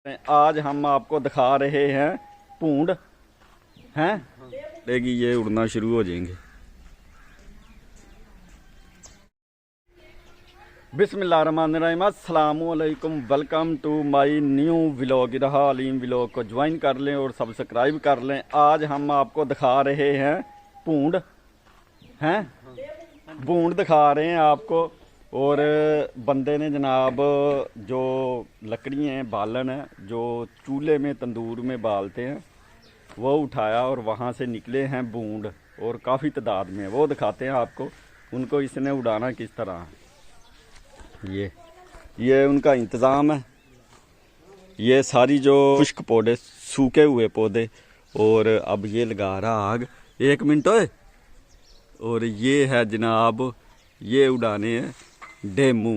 आज हम आपको दिखा रहे हैं पूंड हैं देखिए ये उड़ना शुरू हो जाएंगे। बिस्मिल्लाहिर्रहमानिर्रहीम, अस्सलामुअलैकुम, welcome to my new vlog. रहा अलीम व्लॉग को ज्वाइन कर लें और सब्सक्राइब कर लें। आज हम आपको दिखा रहे हैं पूंड हैं पूंड दिखा रहे हैं आपको। और बंदे ने जनाब जो लकड़ी हैं बालन है जो चूल्हे में तंदूर में बालते हैं वो उठाया और वहाँ से निकले हैं बूंद और काफ़ी तादाद में। वो दिखाते हैं आपको उनको इसने उड़ाना किस तरह है। ये उनका इंतज़ाम है। ये सारी जो खुश्क पौधे सूखे हुए पौधे और अब ये लगा रहा आग। 1 मिनट ओए। और ये है जनाब ये उड़ाने हैं डेमू।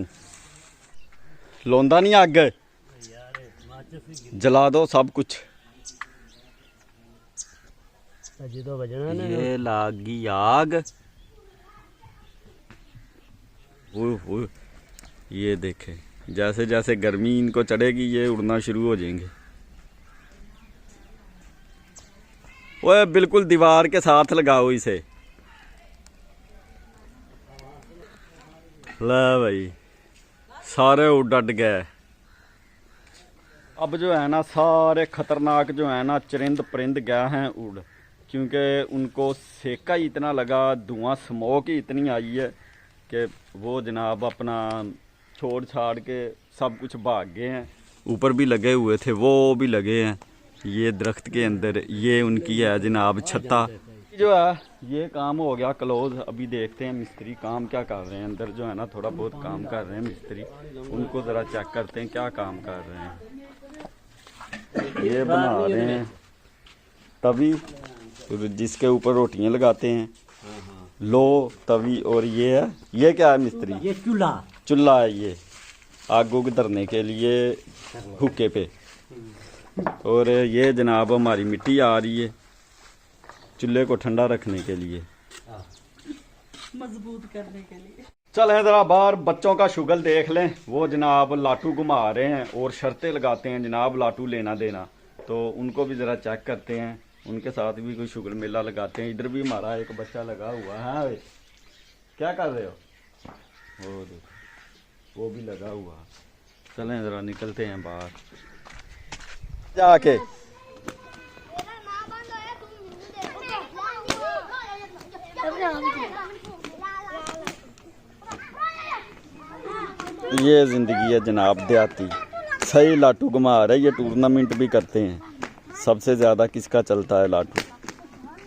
लोंदा नहीं आग जला दो सब कुछ। ये लागी आग। ये देखें जैसे जैसे गर्मी इनको चढ़ेगी ये उड़ना शुरू हो जाएंगे। ओए बिल्कुल दीवार के साथ लगाओ इसे। ले भाई सारे उड़ गए। अब जो है ना सारे खतरनाक जो है ना चरिंद परिंद गए हैं उड़, क्योंकि उनको सेका ही इतना लगा, धुआं स्मोक ही इतनी आई है कि वो जनाब अपना छोड़ छाड़ के सब कुछ भाग गए हैं। ऊपर भी लगे हुए थे वो भी लगे हैं ये दरख्त के अंदर। ये उनकी है जनाब छत्ता। जो है ये काम हो गया क्लोज। अभी देखते हैं मिस्त्री काम क्या कर रहे हैं अंदर। जो है ना थोड़ा बहुत काम कर रहे हैं मिस्त्री, उनको ज़रा चेक करते हैं क्या काम कर रहे हैं। ये बना रहे हैं तवी जिसके ऊपर रोटियां लगाते हैं, लो तवी। और ये है ये क्या है मिस्त्री? ये चूल्हा है। ये आग उग धरने के लिए हुक्के पे। और ये जनाब हमारी मिट्टी आ रही है चूल्हे को ठंडा रखने के लिए, मजबूत करने के लिए। चलें ज़रा बाहर बच्चों का शुगल देख लें। वो जनाब लाटू घुमा रहे हैं और शर्तें लगाते हैं जनाब लाटू लेना देना, तो उनको भी ज़रा चेक करते हैं। उनके साथ भी कोई शुगल मेला लगाते हैं। इधर भी हमारा एक बच्चा लगा हुआ है। क्या कर रहे हो? वो देखो वो भी लगा हुआ। चलें ज़रा निकलते हैं बाहर जाके। ये जिंदगी है जनाब देहाती। सही लाटू घुमा रहे। ये टूर्नामेंट भी करते हैं सबसे ज़्यादा किसका चलता है लाटू।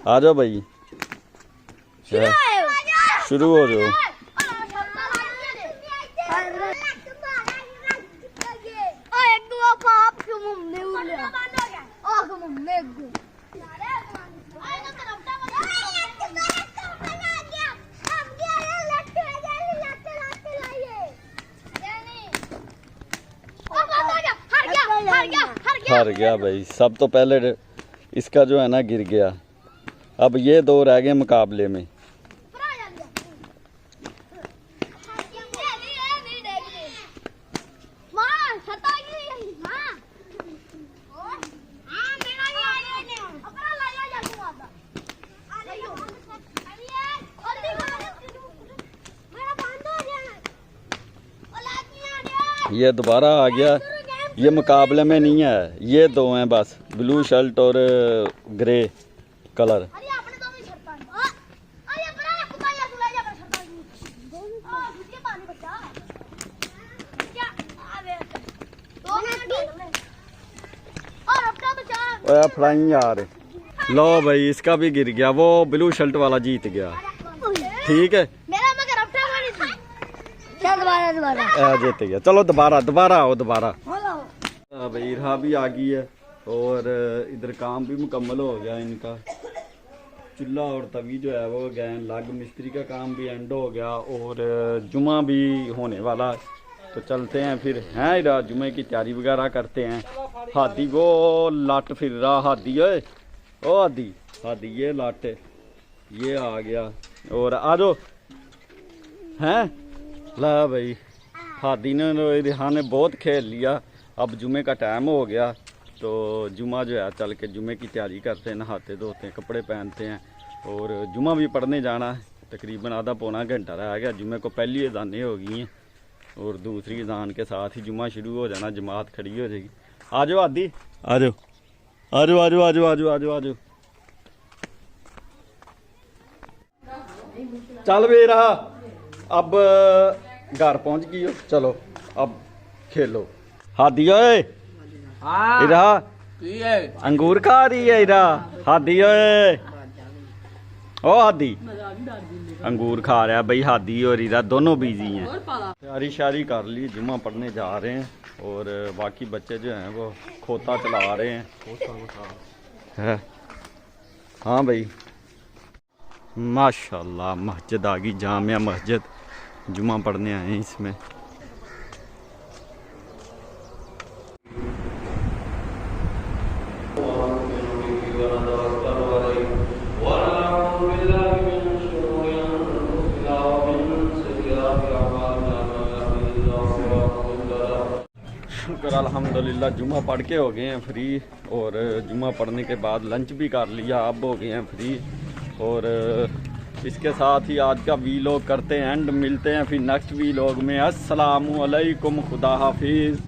आ जाओ भाई शुरू हो जाओ। हार गया भाई। सब तो पहले इसका जो है ना गिर गया। अब ये 2 रह गए मुकाबले में। ये दोबारा आ गया। ये मुकाबले में नहीं है। ये 2 हैं बस, ब्लू शर्ट और ग्रे कलर। फ्लाइंग यार। लो भाई इसका भी गिर गया। वो ब्लू शर्ट वाला जीत गया। ठीक है जीत गया। चलो दोबारा आओ दोबारा। भाई रहा भी आ गई है और इधर काम भी मुकम्मल हो गया इनका। चूल्हा और तवी जो है वो गए लग। मिस्त्री का काम भी एंड हो गया और जुमा भी होने वाला। तो चलते हैं फिर हैं इधर जुमे की तैयारी वगैरह करते हैं। हादी वो लट फिर रहा। हादी ओए ओ हादी ये लट ये आ गया। और आ जाओ हैं ला भाई। हादी ने रिहा ने बहुत खेल लिया अब जुमे का टाइम हो गया, तो जुमा जो है चल के जुमे की तैयारी करते हैं, नहाते धोते हैं, कपड़े पहनते हैं और जुमा भी पढ़ने जाना है। तकरीबन आधा पौना घंटा रह गया, जुमे को पहली अजानें हो गई हैं और दूसरी अजान के साथ ही जुमा शुरू हो जाना, जमात खड़ी हो जाएगी। आ जाओ आदि, आ जाओ आ जाओ आ जाओ आ जाओ आ जाओ आ जाओ आ जाओ। चल बेरा, अब घर पहुंच गई हो, चलो अब खेलो। हादी ओए इरा अंगूर खा रही है, इरा हादी ओए, ओ हादी अंगूर खा रहा है भाई। हादी और इरा दोनों बिजी हैं, तैयारी शारी कर ली, जुम्मा पढ़ने जा रहे हैं और बाकी बच्चे जो हैं वो खोता चला रहे हैं। हाँ भाई माशाल्लाह, मस्जिद आ गई, जामिया मस्जिद, जुम्मा पढ़ने आए हैं इसमें। शुक्र अल्हम्दुलिल्लाह, जुम्मा पढ़ के हो गए हैं फ्री और जुम्मा पढ़ने के बाद लंच भी कर लिया, अब हो गए हैं फ्री। और इसके साथ ही आज का वीलॉग करते हैं एंड, मिलते हैं फिर नेक्स्ट वीलॉग में। अस्सलामु अलैकुम, खुदा हाफिज़।